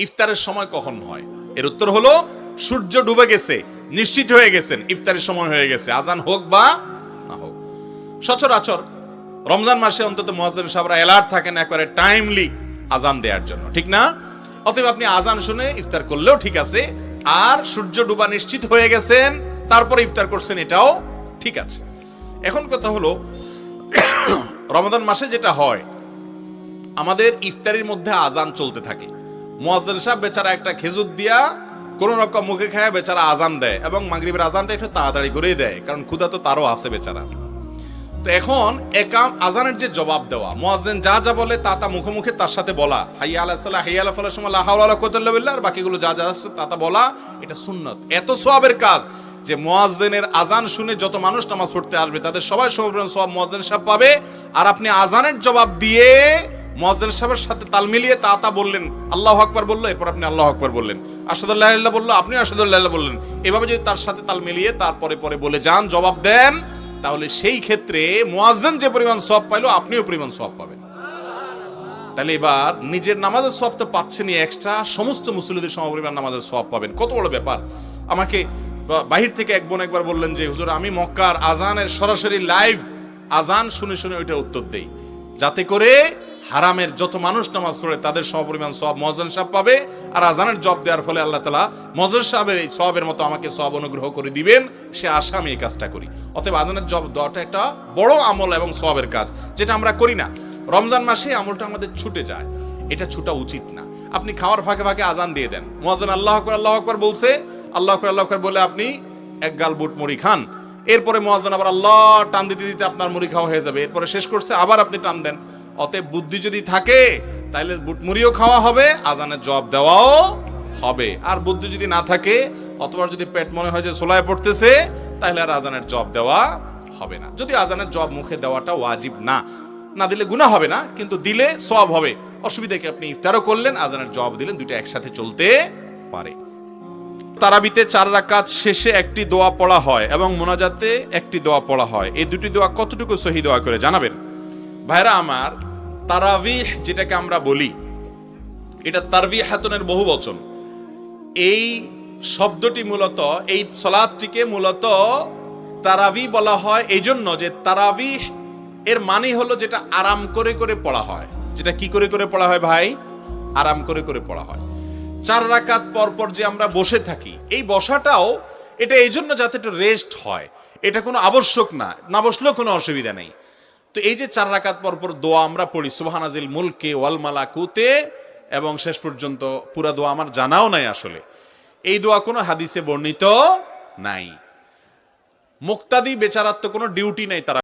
ইফতারের সময় কখন হয়? এর উত্তর হলো সূর্য ডুবে গেছে, নিশ্চিত হয়ে গেছেন ইফতারের সময় হয়ে গেছে, আজান হোক বা না হোক। সচরাচর রমজান মাসে অন্তত মুয়াজ্জিন সাহেবরা অ্যালার্ট থাকেন একবারে টাইমলি আজান দেওয়ার জন্য, ঠিক না? অতএব আপনি আজান শুনে ইফতার করলেও ঠিক আছে, আর সূর্য ডুবা নিশ্চিত হয়ে গেছেন তারপরে ইফতার করছেন, এটাও ঠিক আছে। এখন কথা হলো রমজান মাসে যেটা হয়, আমাদের ইফতারির মধ্যে আজান চলতে থাকে। মুয়াজ্জিন সাহেব বেচারা একটা খেজুর দিয়া কোন রকম মুখে খায় বেচারা আজান দেয়, এবং মাগরিবের আজানটা একটু তাড়াতাড়ি করেই দেয়, কারণ ক্ষুধা তো তারও আছে বেচারা। তো এখন একাম আজানের যে জবাব দেওয়া, মুয়াজ্জিন যা যা বলে তা তা মুখে মুখে তার সাথে বলা, হাইয়া আলাস সালাহ হাইয়া আলা ফালাহ সময় লা হাওলা ওয়ালা কুওয়াতা ইল্লা বিল্লাহ, আর বাকিগুলো যা যা আছে তা তা বলা, এটা সুন্নাত। এত সওয়াবের কাজ যে মুয়াজ্জিনের আজান শুনে যত মানুষ নামাজ পড়তে আসবে তাদের সবাই সমান সওয়াব মুয়াজ্জিন সাহেব পাবে। আর আপনি আজানের জবাব দিয়ে মুয়াজ্জিন সাহেবের সাথে তাল মিলিয়ে তা তা বললেন, আল্লাহু আকবার বললো, এরপর আপনি আল্লাহু আকবার বললেন, আশহাদু আল্লা ইলাহা ইল্লাল্লাহ বললো, আপনি আশহাদু আল্লা ইলাহা বললেন, এভাবে যদি তার সাথে তাল মিলিয়ে তারপরে পরে বলে যান, জবাব দেন, তাহলে সেই ক্ষেত্রে মুয়াজ্জিন যে পরিমাণ সওয়াব পাইলো আপনিও পরিমাণ সওয়াব পাবেন। তাহলে এবার নিজের নামাজের সওয়াব তো পাচ্ছেনই, এক্সট্রা সমস্ত মুসল্লিদের সমপরিমাণ নামাজের সওয়াব পাবেন। কত বড় ব্যাপার! আমাকে বাহির থেকে এক বোন একবার বললেন যে হুজুর, আমি মক্কার আজানের সরাসরি লাইভ আজান শুনে শুনে ওইটার উত্তর দেই, যাতে করে হারামের যত মানুষ নামাজ পড়ে তাদের সমপরিমাণ সওয়াব মুয়াজ্জিন সাহেব পাবে, আর আজানের জবাব দেওয়ার ফলে আল্লাহ তাআলা মুয়াজ্জিন সাহেবের এই সওয়াবের মতো আমাকে সওয়াব অনুগ্রহ করে দিবেন, সে আশা আমি এই কাজটা করি। অতএব আজানের জবাব দেওয়াটা একটা বড় আমল এবং সওয়াবের কাজ, যেটা আমরা করি না। রমজান মাসে আমলটা আমাদের ছুটে যায়, এটা ছুটা উচিত না। আপনি খাওয়ার ফাঁকে ফাঁকে আজান দিয়ে দেন, মুয়াজ্জিন আল্লাহু আকবার বলছে, আল্লাহু আকবার বলে আপনি এক গাল বুট মুড়ি খান, এরপরে মুয়াজ্জিন আবার আল্লাহ টান দিতে দিতে আপনার মুড়ি খাওয়া হয়ে যাবে, এরপরে শেষ করছে আবার আপনি টান দেন। অতএব বুদ্ধি যদি থাকে তাহলে বুট মুড়িও খাওয়া হবে, আজানের জবাব দেওয়াও হবে। আর বুদ্ধি যদি না থাকে, অথবা যদি পেট মনে হয় যে সোলায় পড়তেছে, তাহলে আর আজানের জবাব দেওয়া হবে না। যদি আজানের জবাব মুখে দেওয়াটা ওয়াজিব না, না দিলে গুনাহ হবে না, কিন্তু দিলে সওয়াব হবে। অসুবিধা কি? আপনি ইফতারও করলেন, আজানের জবাব দিলেন, দুটো একসাথে চলতে পারে। তারাবিতে 4 রাকাত শেষে একটি দোয়া পড়া হয় এবং মোনাজাতে একটি দোয়া পড়া হয়। এই দুটি দোয়া কতটুকু সহি দোয়া করে জানাবেন? ভাইরা আমার, তারাবিহ যেটাকে আমরা বলি, এটা তারবিহাতুনের বহু বচন। এই শব্দটি মূলত, এই সালাতটিকে মূলত তারাবি বলা হয় এই জন্য যে তারাবিহ এর মানে হলো যেটা আরাম করে করে পড়া হয়। যেটা কি করে করে পড়া হয় ভাই? আরাম করে করে পড়া হয়। 4 রাকাত পর পর যে আমরা বসে থাকি, এই বসাটাও এটা এই জন্য যাতে একটু রেস্ট হয়, এটা কোনো আবশ্যক না, না বসলেও কোনো অসুবিধা নেই। তো এই যে 4 রাকাত পর পর দোয়া আমরা পড়ি, সুবহানাজিল মুলকে ওয়াল মালাকুতে, এবং শেষ পর্যন্ত পুরা দোয়া আমার জানাও নাই আসলে, এই দোয়া কোনো হাদিসে বর্ণিত নাই। মুক্তাদি বেচারার তো কোনো ডিউটি নাই, তারা